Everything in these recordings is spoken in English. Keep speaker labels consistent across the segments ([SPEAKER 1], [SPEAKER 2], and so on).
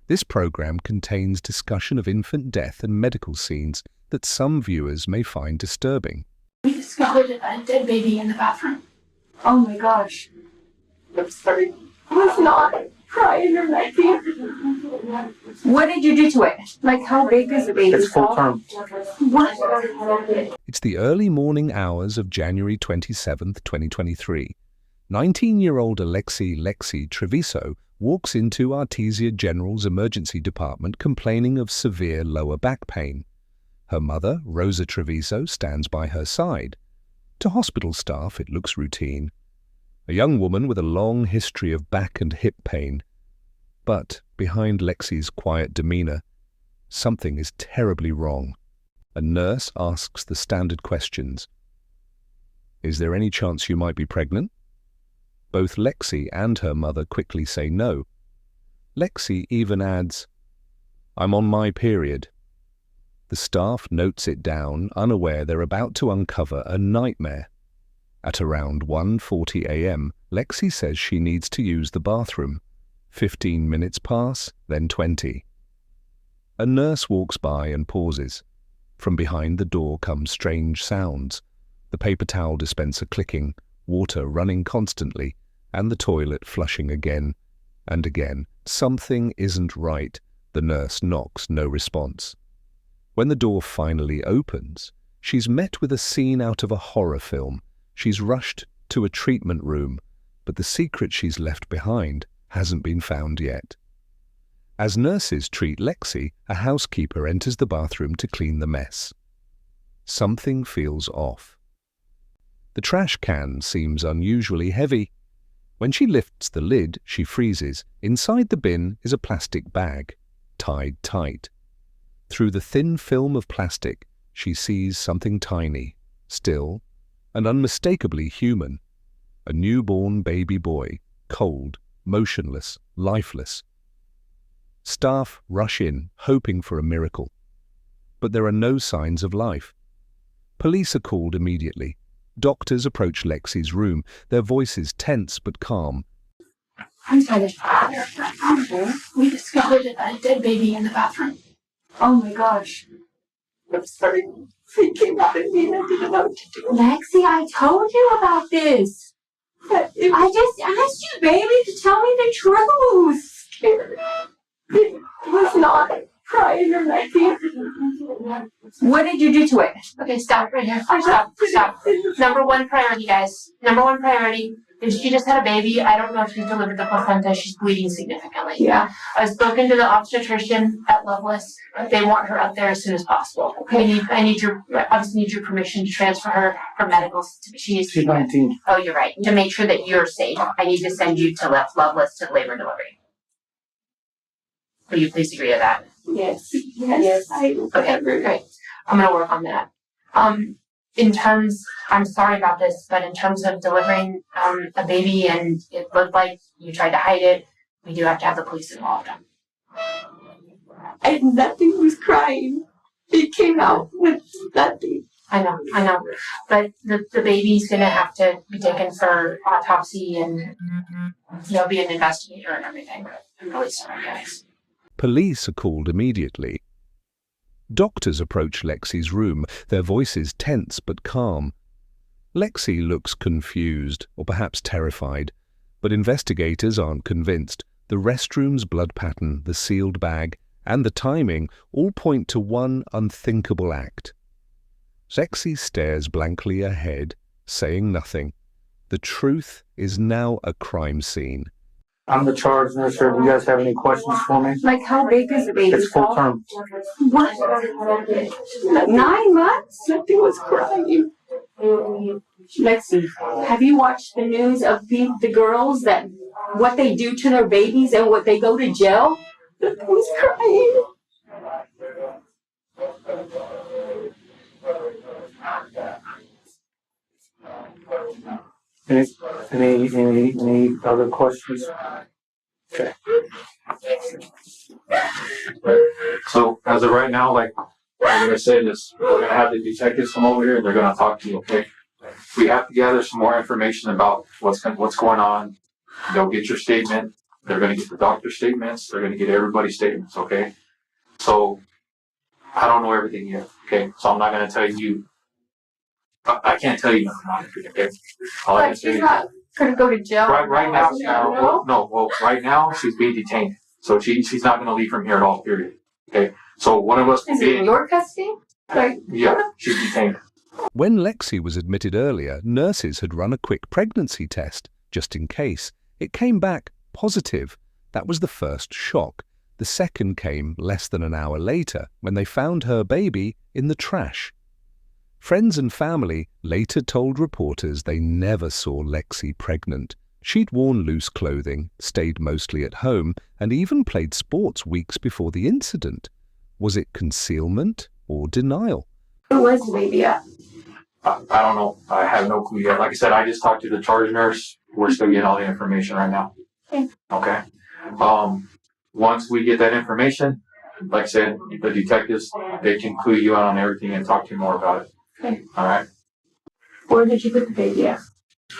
[SPEAKER 1] This program contains discussion of infant death and medical scenes that some viewers may find disturbing.
[SPEAKER 2] We discovered a dead baby in the bathroom.
[SPEAKER 3] Oh my gosh.
[SPEAKER 2] I'm sorry. I was not crying or nothing.
[SPEAKER 3] What did you do to it? Like, how big is the baby?
[SPEAKER 4] It's full term.
[SPEAKER 3] What?
[SPEAKER 1] It's the early morning hours of January 27th, 2023. 19-year-old Lexi Treviso walks into Artesia General's emergency department complaining of severe lower back pain. Her mother, Rosa Treviso, stands by her side. To hospital staff, it looks routine. A young woman with a long history of back and hip pain. But behind Lexi's quiet demeanor, something is terribly wrong. A nurse asks the standard questions. Is there any chance you might be pregnant? Both Lexi and her mother quickly say no. Lexi even adds, I'm on my period. The staff notes it down, unaware they're about to uncover a nightmare. At around 1:40 a.m., Lexi says she needs to use the bathroom. 15 minutes pass, then 20. A nurse walks by and pauses. From behind the door come strange sounds. The paper towel dispenser clicking, water running constantly, and the toilet flushing again and again. Something isn't right. The nurse knocks, no response. When the door finally opens, she's met with a scene out of a horror film. She's rushed to a treatment room, but the secret she's left behind hasn't been found yet. As nurses treat Lexi, a housekeeper enters the bathroom to clean the mess. Something feels off. The trash can seems unusually heavy. When she lifts the lid, she freezes. Inside the bin is a plastic bag, tied tight. Through the thin film of plastic, she sees something tiny, still, and unmistakably human. A newborn baby boy, cold, motionless, lifeless. Staff rush in, hoping for a miracle. But there are no signs of life. Police are called immediately. Doctors approach Lexi's room, their voices tense but calm.
[SPEAKER 2] I'm sorry. We discovered a dead baby in the bathroom.
[SPEAKER 3] Oh my gosh.
[SPEAKER 2] I'm sorry. He came out at me and I didn't know what to do.
[SPEAKER 3] Lexi, I told you about this. I just asked you, baby, to tell me the truth.
[SPEAKER 2] Scared. He was not crying or nothing.
[SPEAKER 3] What did you do to it?
[SPEAKER 5] Okay, stop right here. Stop. Number one priority, guys. Number one priority. If she just had a baby, I don't know if she's delivered the placenta. She's bleeding significantly.
[SPEAKER 3] Yeah.
[SPEAKER 5] I've spoken to the obstetrician at Loveless. They want her out there as soon as possible.
[SPEAKER 3] Okay.
[SPEAKER 5] I obviously need your permission to transfer her for medicals. She's
[SPEAKER 4] 19.
[SPEAKER 5] Oh, you're right. To make sure that you're safe, I need to send you to Loveless to labor and delivery. Will you please agree to that?
[SPEAKER 2] Yes.
[SPEAKER 5] Okay, great. I'm going to work on that. I'm sorry about this, but in terms of delivering a baby and it looked like you tried to hide it, we do have to have the police involved.
[SPEAKER 2] And nothing was crying. He came out with nothing.
[SPEAKER 5] I know. But the baby's going to have to be taken for autopsy and there'll be an investigator and everything. I'm really sorry, guys.
[SPEAKER 1] Police are called immediately. Doctors approach Lexi's room, their voices tense but calm. Lexi looks confused, or perhaps terrified, but investigators aren't convinced. The restroom's blood pattern, the sealed bag, and the timing all point to one unthinkable act. Lexi stares blankly ahead, saying nothing. The truth is now a crime scene.
[SPEAKER 4] I'm the charge nurse here. Do you guys have any questions for me?
[SPEAKER 3] Like, how big is the baby?
[SPEAKER 4] It's full term.
[SPEAKER 3] What? 9 months?
[SPEAKER 2] Nothing was crying.
[SPEAKER 3] Lexi, have you watched the news of the girls that what they do to their babies and what they go to jail?
[SPEAKER 2] Nothing was crying.
[SPEAKER 4] Any other questions? Okay.
[SPEAKER 6] So as of right now, like I'm gonna say this, we're gonna have the detectives come over here and they're gonna talk to you, okay? We have to gather some more information about what's going on. They'll get your statement. They're going to get the doctor's statements. They're going to get everybody's statements, okay? So I don't know everything yet, okay? So I'm not going to tell you. I can't tell you nothing, okay? All I can
[SPEAKER 3] But
[SPEAKER 6] say
[SPEAKER 3] she's
[SPEAKER 6] is,
[SPEAKER 3] not gonna go to jail.
[SPEAKER 6] right now,
[SPEAKER 3] No?
[SPEAKER 6] right now she's being detained. So she's not going to leave from here at all, period. Okay? So one of us will
[SPEAKER 3] Is it
[SPEAKER 6] be,
[SPEAKER 3] in your custody? Like,
[SPEAKER 6] yeah, she's detained.
[SPEAKER 1] When Lexi was admitted earlier, nurses had run a quick pregnancy test, just in case. It came back positive. That was the first shock. The second came less than an hour later, when they found her baby in the trash. Friends and family later told reporters they never saw Lexi pregnant. She'd worn loose clothing, stayed mostly at home, and even played sports weeks before the incident. Was it concealment or denial?
[SPEAKER 3] who was the baby at?
[SPEAKER 6] I don't know. I have no clue yet. Like I said, I just talked to the charge nurse. We're still getting all the information right now.
[SPEAKER 3] Okay.
[SPEAKER 6] Okay. Once we get that information, like I said, the detectives, they can clue you out on everything and talk to you more about it.
[SPEAKER 3] Okay.
[SPEAKER 6] All right.
[SPEAKER 3] Where did you put the baby at?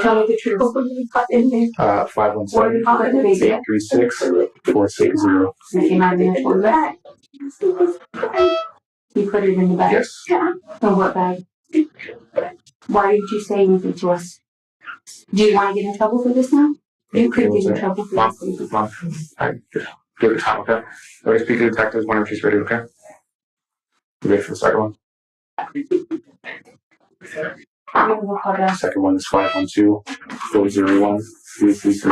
[SPEAKER 3] Tell me the truth. What did you put in there? Where
[SPEAKER 4] 517
[SPEAKER 3] did you put the baby at?
[SPEAKER 4] 836 460.
[SPEAKER 3] It came out in the toilet bag. You put it in the bag?
[SPEAKER 4] Yes.
[SPEAKER 3] In what bag? Why didn't you say anything to us? Do you want to get in trouble for this now? You could get in trouble for this.
[SPEAKER 4] Mom, I give it time, okay? Let me speak to the detectives whenever she's ready, okay? You ready for the second one?
[SPEAKER 3] I'm gonna go call down.
[SPEAKER 4] Second one is 512 401 333.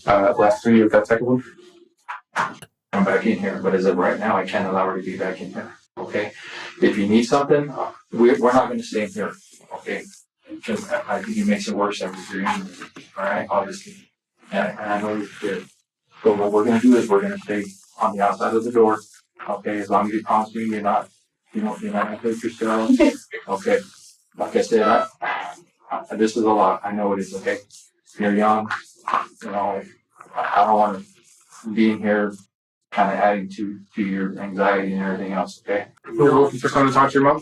[SPEAKER 4] Last three of that second one?
[SPEAKER 6] I'm back in here, but as of right now, I can't allow her to be back in here. Okay. If you need something, we're not going to stay in here. Okay. Because I think it makes it worse every year. All right. Obviously. And I know you're scared. So what we're going to do is we're going to stay on the outside of the door. Okay. As long as you promise me you're not going to hurt yourself. Okay. Like I said, this is a lot. I know it is. Okay. You're young. You know, I don't want to be in here kind of adding to your anxiety and everything else, okay?
[SPEAKER 4] You're looking for someone to talk to your mom?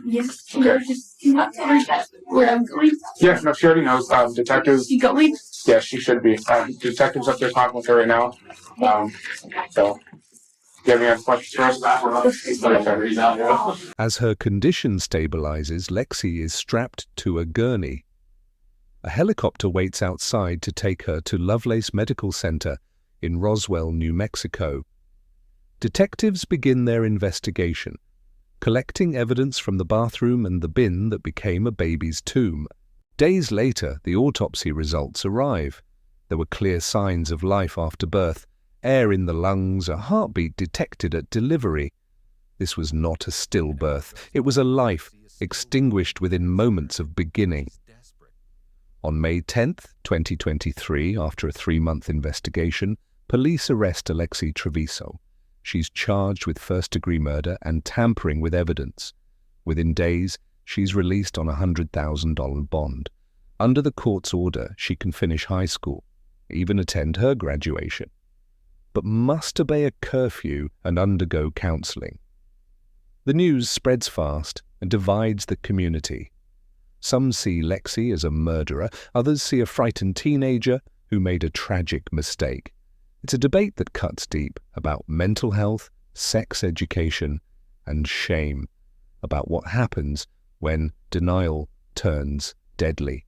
[SPEAKER 2] Yes.
[SPEAKER 4] Okay.
[SPEAKER 2] Just not tell her where I'm going.
[SPEAKER 4] Yeah, no, she already knows. Detectives,
[SPEAKER 2] You going?
[SPEAKER 4] yeah, she should be. Detectives up there talking with her right now. So, do you have any other questions for us?
[SPEAKER 1] As her condition stabilizes, Lexi is strapped to a gurney. A helicopter waits outside to take her to Lovelace Medical Center in Roswell, New Mexico. Detectives begin their investigation, collecting evidence from the bathroom and the bin that became a baby's tomb. Days later, the autopsy results arrive. There were clear signs of life after birth, air in the lungs, a heartbeat detected at delivery. This was not a stillbirth. It was a life extinguished within moments of beginning. On May 10th, 2023, after a 3-month investigation, police arrest Alexi Treviso. She's charged with first-degree murder and tampering with evidence. Within days, she's released on a $100,000 bond. Under the court's order, she can finish high school, even attend her graduation, but must obey a curfew and undergo counseling. The news spreads fast and divides the community. Some see Lexi as a murderer, others see a frightened teenager who made a tragic mistake. It's a debate that cuts deep about mental health, sex education, and shame, about what happens when denial turns deadly.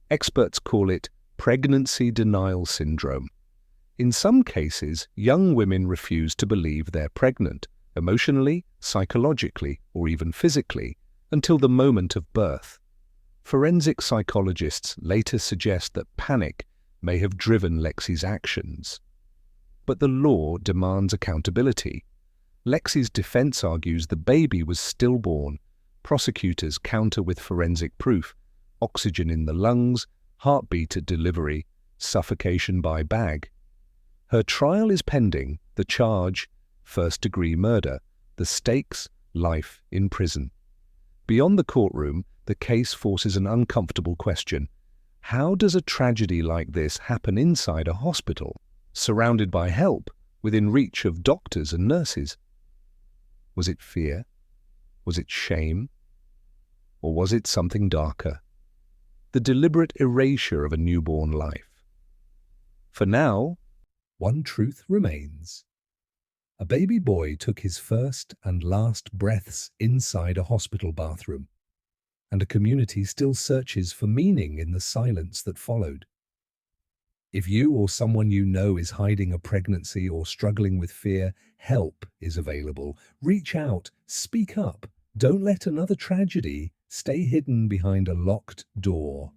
[SPEAKER 1] Experts call it pregnancy denial syndrome. In some cases, young women refuse to believe they're pregnant, emotionally, psychologically, or even physically, until the moment of birth. Forensic psychologists later suggest that panic may have driven Lexi's actions. But the law demands accountability. Lexi's defense argues the baby was stillborn. Prosecutors counter with forensic proof: oxygen in the lungs, heartbeat at delivery, suffocation by bag. Her trial is pending, the charge, first-degree murder, the stakes, life in prison. Beyond the courtroom, the case forces an uncomfortable question. How does a tragedy like this happen inside a hospital, surrounded by help, within reach of doctors and nurses? Was it fear? Was it shame? Or was it something darker? the deliberate erasure of a newborn life. For now, one truth remains. A baby boy took his first and last breaths inside a hospital bathroom, and a community still searches for meaning in the silence that followed. If you or someone you know is hiding a pregnancy or struggling with fear, help is available. Reach out, speak up. Don't let another tragedy stay hidden behind a locked door.